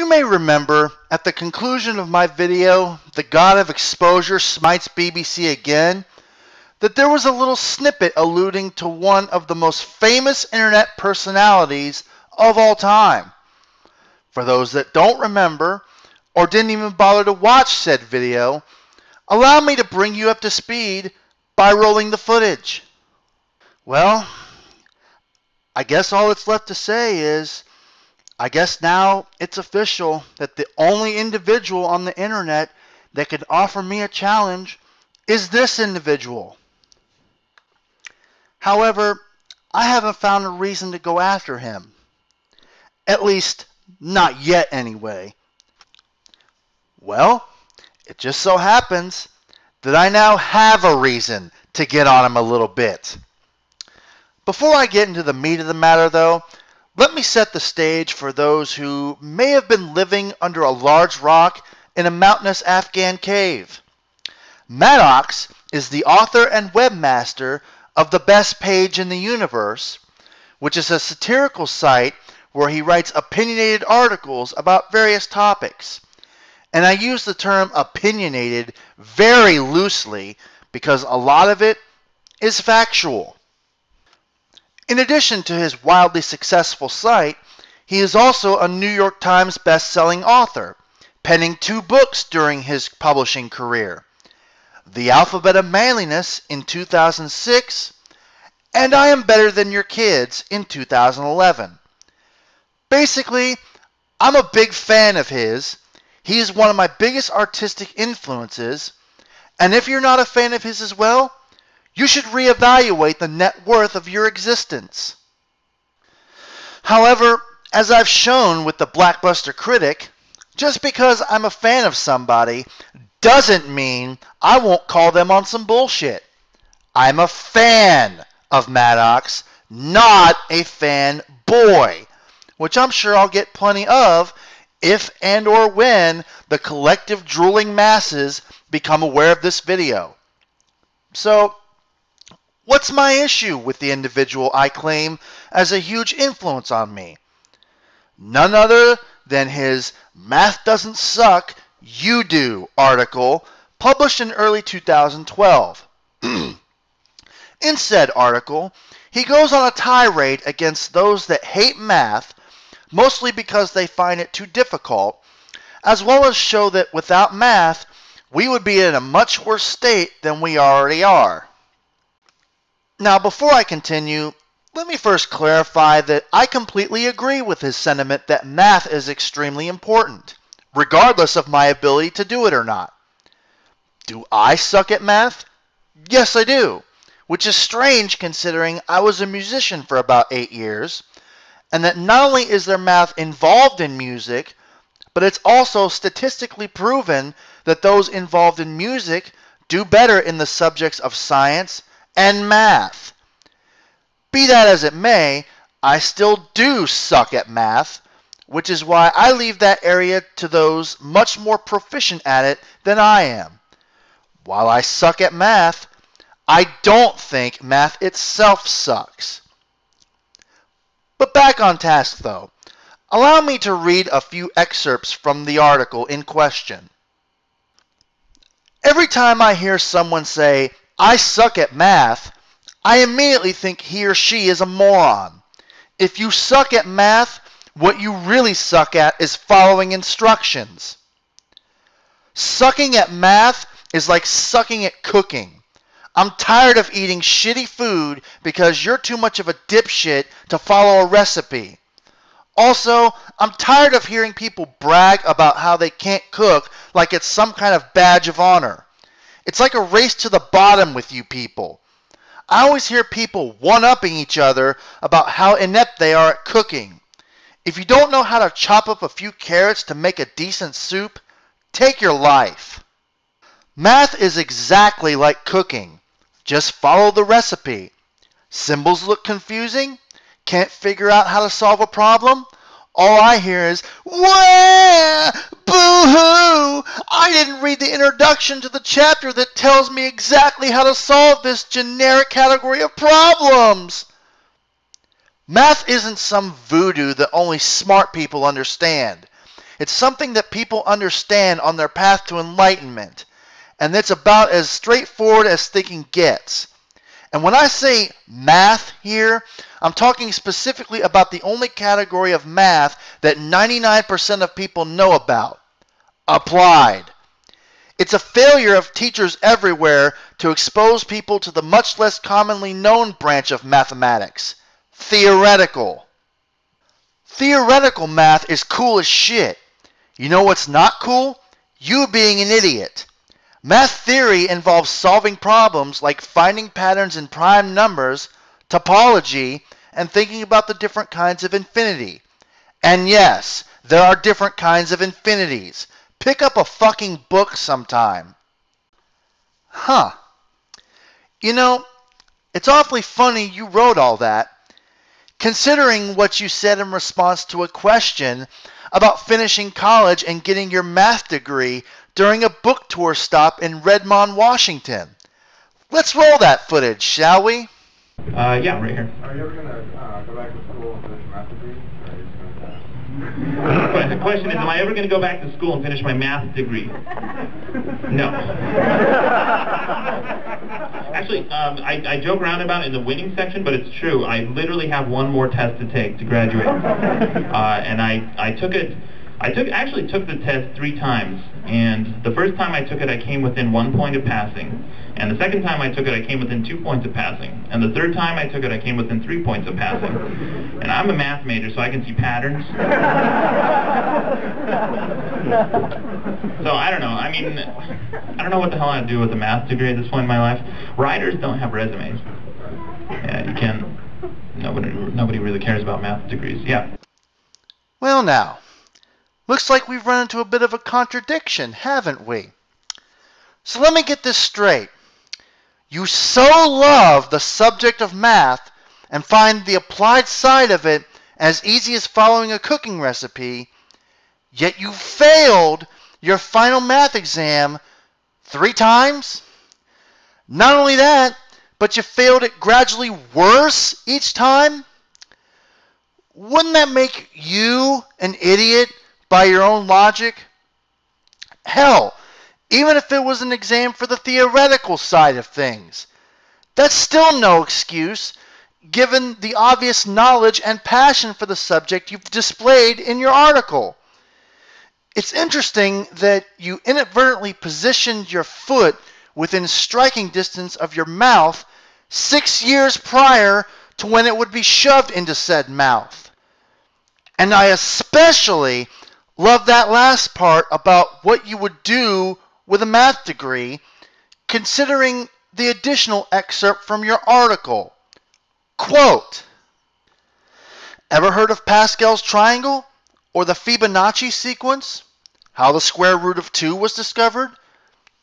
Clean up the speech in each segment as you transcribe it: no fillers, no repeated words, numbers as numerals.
You may remember, at the conclusion of my video, The God of Exposure Smites BBC Again, that there was a little snippet alluding to one of the most famous internet personalities of all time. For those that don't remember, or didn't even bother to watch said video, allow me to bring you up to speed by rolling the footage. Well, I guess all that's left to say is, I guess now it's official that the only individual on the internet that could offer me a challenge is this individual. However, I haven't found a reason to go after him. At least, not yet anyway. Well, it just so happens that I now have a reason to get on him a little bit. Before I get into the meat of the matter, though, let me set the stage for those who may have been living under a large rock in a mountainous Afghan cave. Maddox is the author and webmaster of The Best Page in the Universe, which is a satirical site where he writes opinionated articles about various topics. And I use the term opinionated very loosely because a lot of it is factual. In addition to his wildly successful site, he is also a New York Times best-selling author, penning 2 books during his publishing career: The Alphabet of Manliness in 2006, and I Am Better Than Your Kids in 2011. Basically, I'm a big fan of his. He is one of my biggest artistic influences, and if you're not a fan of his as well, you should reevaluate the net worth of your existence. However, as I've shown with the Blackbuster Critic, just because I'm a fan of somebody doesn't mean I won't call them on some bullshit. I'm a fan of Maddox, not a fan boy, which I'm sure I'll get plenty of if and or when the collective drooling masses become aware of this video. So, what's my issue with the individual I claim as a huge influence on me? None other than his Math Doesn't Suck, You Do article published in early 2012. In said article, he goes on a tirade against those that hate math, mostly because they find it too difficult, as well as show that without math, we would be in a much worse state than we already are. Now, before I continue, let me first clarify that I completely agree with his sentiment that math is extremely important, regardless of my ability to do it or not. Do I suck at math? Yes, I do, which is strange considering I was a musician for about 8 years, and that not only is there math involved in music, but it's also statistically proven that those involved in music do better in the subjects of science and math. Be that as it may, I still do suck at math, which is why I leave that area to those much more proficient at it than I am. While I suck at math, I don't think math itself sucks. But back on task though, allow me to read a few excerpts from the article in question. Every time I hear someone say, "I suck at math," I immediately think he or she is a moron. If you suck at math, what you really suck at is following instructions. Sucking at math is like sucking at cooking. I'm tired of eating shitty food because you're too much of a dipshit to follow a recipe. Also, I'm tired of hearing people brag about how they can't cook like it's some kind of badge of honor. It's like a race to the bottom with you people. I always hear people one-upping each other about how inept they are at cooking. If you don't know how to chop up a few carrots to make a decent soup, take your life. Math is exactly like cooking. Just follow the recipe. Symbols look confusing? Can't figure out how to solve a problem? All I hear is, "Wah! Boo-hoo! I didn't read the introduction to the chapter that tells me exactly how to solve this generic category of problems." Math isn't some voodoo that only smart people understand. It's something that people understand on their path to enlightenment. And it's about as straightforward as thinking gets. And when I say math here, I'm talking specifically about the only category of math that 99% of people know about: applied. It's a failure of teachers everywhere to expose people to the much less commonly known branch of mathematics: theoretical. Theoretical math is cool as shit. You know what's not cool? You being an idiot. Math theory involves solving problems like finding patterns in prime numbers, topology, and thinking about the different kinds of infinity. And yes, there are different kinds of infinities. Pick up a fucking book sometime. Huh. You know, it's awfully funny you wrote all that, considering what you said in response to a question about finishing college and getting your math degree during a book tour stop in Redmond, Washington. Let's roll that footage, shall we? Yeah, right here. Are you ever going to go back to school and finish your math degree? Or are you just going to But the question is, am I ever going to go back to school and finish my math degree? No. Actually, I joke around about it in the winning section, but it's true. I literally have one more test to take to graduate. And I took it. Actually took the test 3 times, and the first time I took it, I came within 1 point of passing, and the second time I took it, I came within 2 points of passing, and the third time I took it, I came within 3 points of passing. And I'm a math major, so I can see patterns. So I don't know. I mean, I don't know what the hell I'd do with a math degree at this point in my life. Writers don't have resumes. Yeah, you can't. Nobody really cares about math degrees. Yeah. Well, now. Looks like we've run into a bit of a contradiction, haven't we? So let me get this straight. You so love the subject of math and find the applied side of it as easy as following a cooking recipe, yet you failed your final math exam 3 times? Not only that, but you failed it gradually worse each time? Wouldn't that make you an idiot by your own logic? Hell, even if it was an exam for the theoretical side of things, that's still no excuse, given the obvious knowledge and passion for the subject you've displayed in your article. It's interesting that you inadvertently positioned your foot within striking distance of your mouth 6 years prior to when it would be shoved into said mouth. And I especially love that last part about what you would do with a math degree, considering the additional excerpt from your article. Quote, "Ever heard of Pascal's triangle or the Fibonacci sequence? How the square root of 2 was discovered?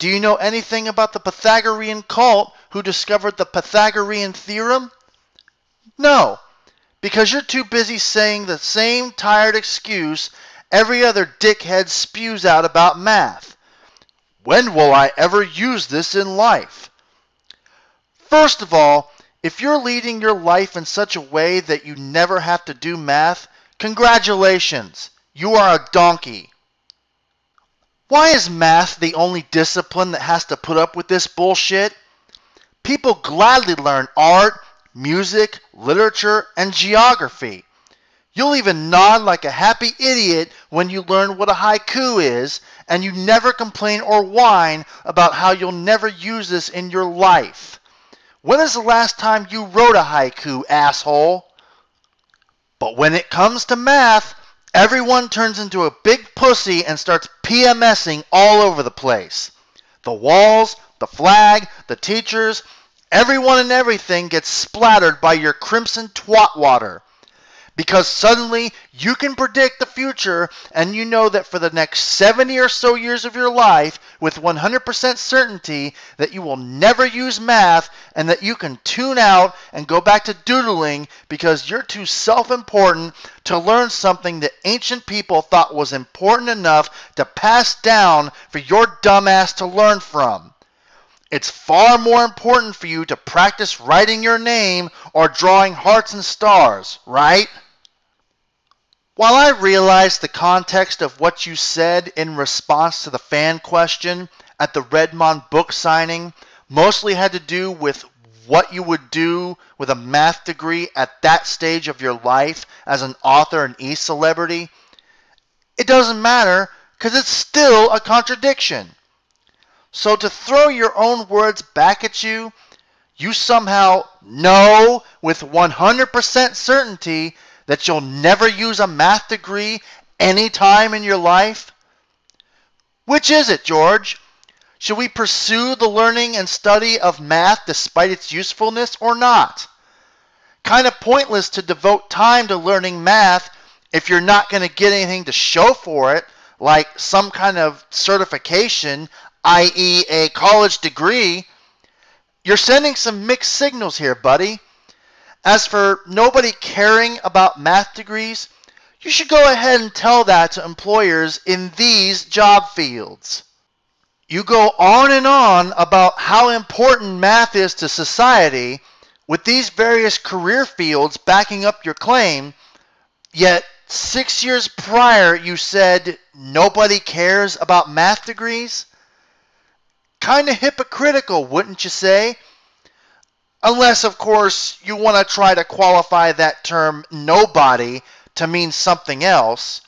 Do you know anything about the Pythagorean cult who discovered the Pythagorean theorem? No, because you're too busy saying the same tired excuse every other dickhead spews out about math. When will I ever use this in life?" First of all, if you're leading your life in such a way that you never have to do math, congratulations, you are a donkey. Why is math the only discipline that has to put up with this bullshit? People gladly learn art, music, literature, and geography. You'll even nod like a happy idiot when you learn what a haiku is, and you never complain or whine about how you'll never use this in your life. When is the last time you wrote a haiku, asshole? But when it comes to math, everyone turns into a big pussy and starts PMSing all over the place. The walls, the flag, the teachers, everyone and everything gets splattered by your crimson twat water. Because suddenly you can predict the future, and you know that for the next 70 or so years of your life, with 100% certainty, that you will never use math, and that you can tune out and go back to doodling because you're too self-important to learn something that ancient people thought was important enough to pass down for your dumbass to learn from. It's far more important for you to practice writing your name or drawing hearts and stars, right? While I realize the context of what you said in response to the fan question at the Redmond book signing mostly had to do with what you would do with a math degree at that stage of your life as an author and e-celebrity, it doesn't matter because it's still a contradiction. So to throw your own words back at you, you somehow know with 100% certainty that you'll never use a math degree any time in your life? Which is it, George? Should we pursue the learning and study of math despite its usefulness or not? Kind of pointless to devote time to learning math if you're not going to get anything to show for it, like some kind of certification, i.e. a college degree. You're sending some mixed signals here, buddy. As for nobody caring about math degrees, you should go ahead and tell that to employers in these job fields. You go on and on about how important math is to society, with these various career fields backing up your claim, yet 6 years prior you said nobody cares about math degrees? Kinda hypocritical, wouldn't you say? Unless, of course, you want to try to qualify that term nobody to mean something else.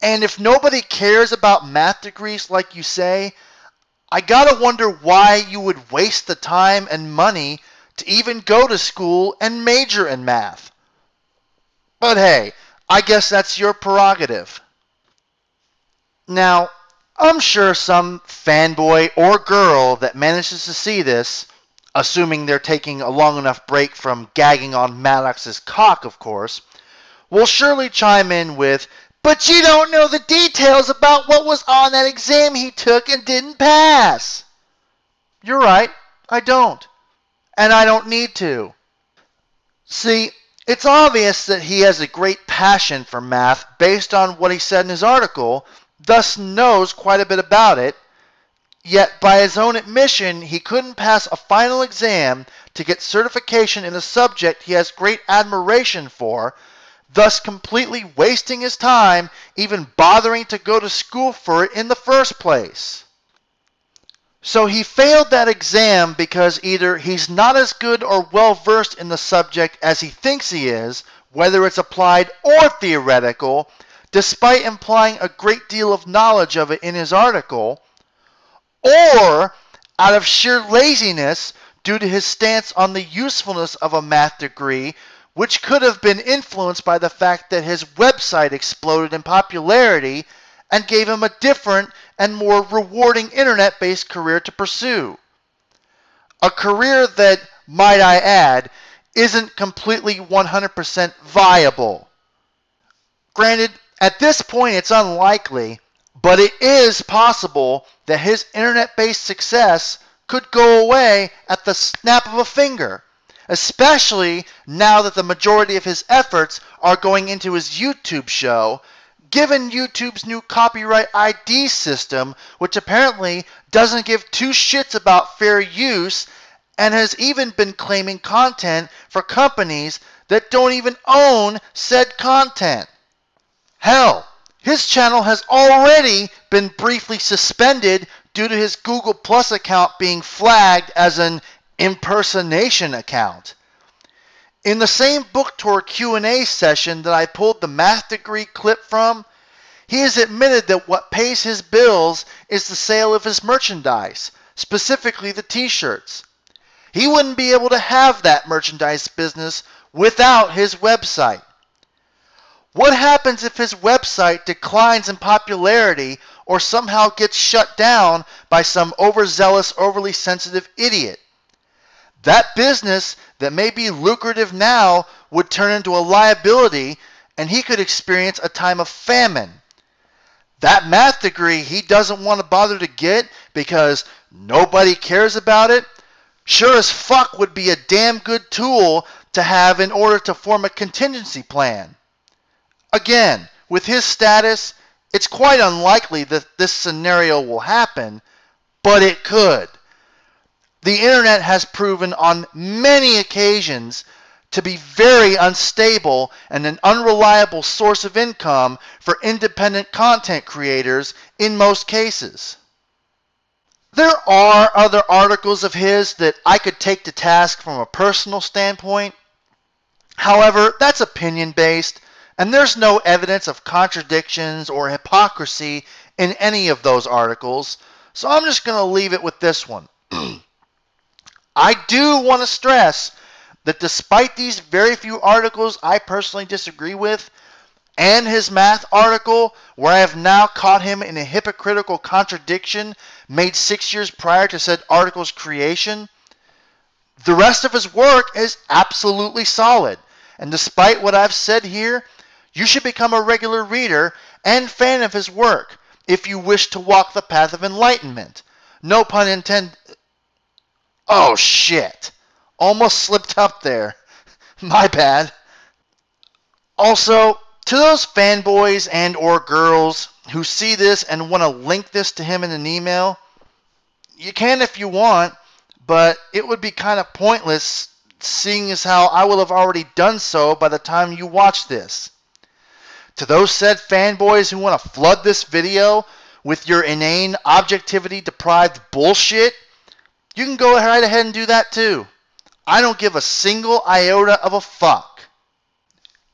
And if nobody cares about math degrees like you say, I gotta wonder why you would waste the time and money to even go to school and major in math. But hey, I guess that's your prerogative. Now, I'm sure some fanboy or girl that manages to see this, assuming they're taking a long enough break from gagging on Maddox's cock, of course, will surely chime in with, "But you don't know the details about what was on that exam he took and didn't pass." You're right, I don't. And I don't need to. See, it's obvious that he has a great passion for math based on what he said in his article, thus knows quite a bit about it, yet by his own admission he couldn't pass a final exam to get certification in a subject he has great admiration for, thus completely wasting his time even bothering to go to school for it in the first place. So he failed that exam because either he's not as good or well versed in the subject as he thinks he is, whether it's applied or theoretical, despite implying a great deal of knowledge of it in his article, or out of sheer laziness due to his stance on the usefulness of a math degree, which could have been influenced by the fact that his website exploded in popularity and gave him a different and more rewarding internet-based career to pursue. A career that, might I add, isn't completely 100% viable. Granted, at this point it's unlikely, but it is possible that his internet-based success could go away at the snap of a finger, especially now that the majority of his efforts are going into his YouTube show, given YouTube's new copyright ID system, which apparently doesn't give two shits about fair use and has even been claiming content for companies that don't even own said content. Hell, his channel has already been briefly suspended due to his Google Plus account being flagged as an impersonation account. In the same book tour Q&A session that I pulled the math degree clip from, he has admitted that what pays his bills is the sale of his merchandise, specifically the t-shirts. He wouldn't be able to have that merchandise business without his website. What happens if his website declines in popularity or somehow gets shut down by some overzealous, overly sensitive idiot? That business that may be lucrative now would turn into a liability, and he could experience a time of famine. That math degree he doesn't want to bother to get because nobody cares about it, sure as fuck would be a damn good tool to have in order to form a contingency plan. Again, with his status, it's quite unlikely that this scenario will happen, but it could. The internet has proven on many occasions to be very unstable and an unreliable source of income for independent content creators in most cases. There are other articles of his that I could take to task from a personal standpoint. However, that's opinion-based, and there's no evidence of contradictions or hypocrisy in any of those articles, so I'm just going to leave it with this one. I do want to stress that despite these very few articles I personally disagree with, and his math article, where I have now caught him in a hypocritical contradiction made 6 years prior to said article's creation, the rest of his work is absolutely solid. And despite what I've said here, you should become a regular reader and fan of his work if you wish to walk the path of enlightenment. No pun intended. Oh shit. Almost slipped up there. My bad. Also, to those fanboys and or girls who see this and want to link this to him in an email, you can if you want, but it would be kind of pointless seeing as how I will have already done so by the time you watch this. To those said fanboys who want to flood this video with your inane, objectivity-deprived bullshit, you can go right ahead and do that too. I don't give a single iota of a fuck.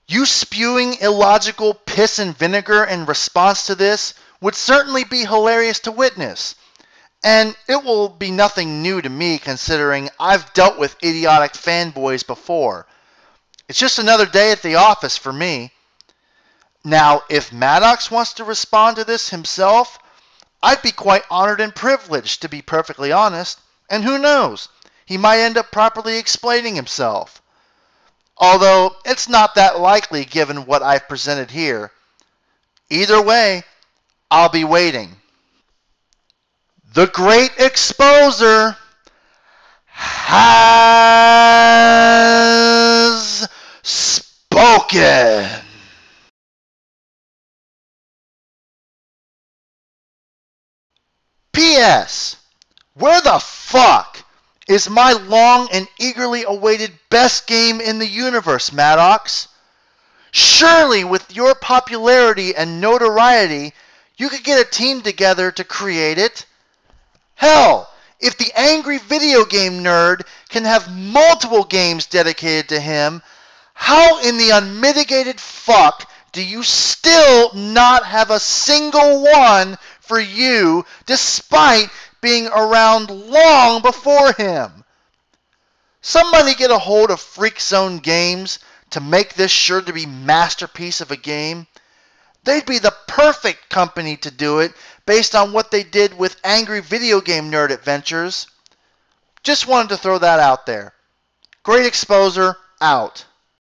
You spewing illogical piss and vinegar in response to this would certainly be hilarious to witness. And it will be nothing new to me considering I've dealt with idiotic fanboys before. It's just another day at the office for me. Now, if Maddox wants to respond to this himself, I'd be quite honored and privileged, to be perfectly honest. And who knows, he might end up properly explaining himself. Although, it's not that likely given what I've presented here. Either way, I'll be waiting. The Great Exposer has spoken. P.S. Where the fuck is my long and eagerly awaited best game in the universe, Maddox? Surely with your popularity and notoriety, you could get a team together to create it. Hell, if the angry video game nerd can have multiple games dedicated to him, how in the unmitigated fuck do you still not have a single one for you despite being around long before him? Somebody get a hold of Freak Zone Games to make this sure to be masterpiece of a game. They'd be the perfect company to do it based on what they did with Angry Video Game Nerd Adventures. Just wanted to throw that out there. Great Exposer, out.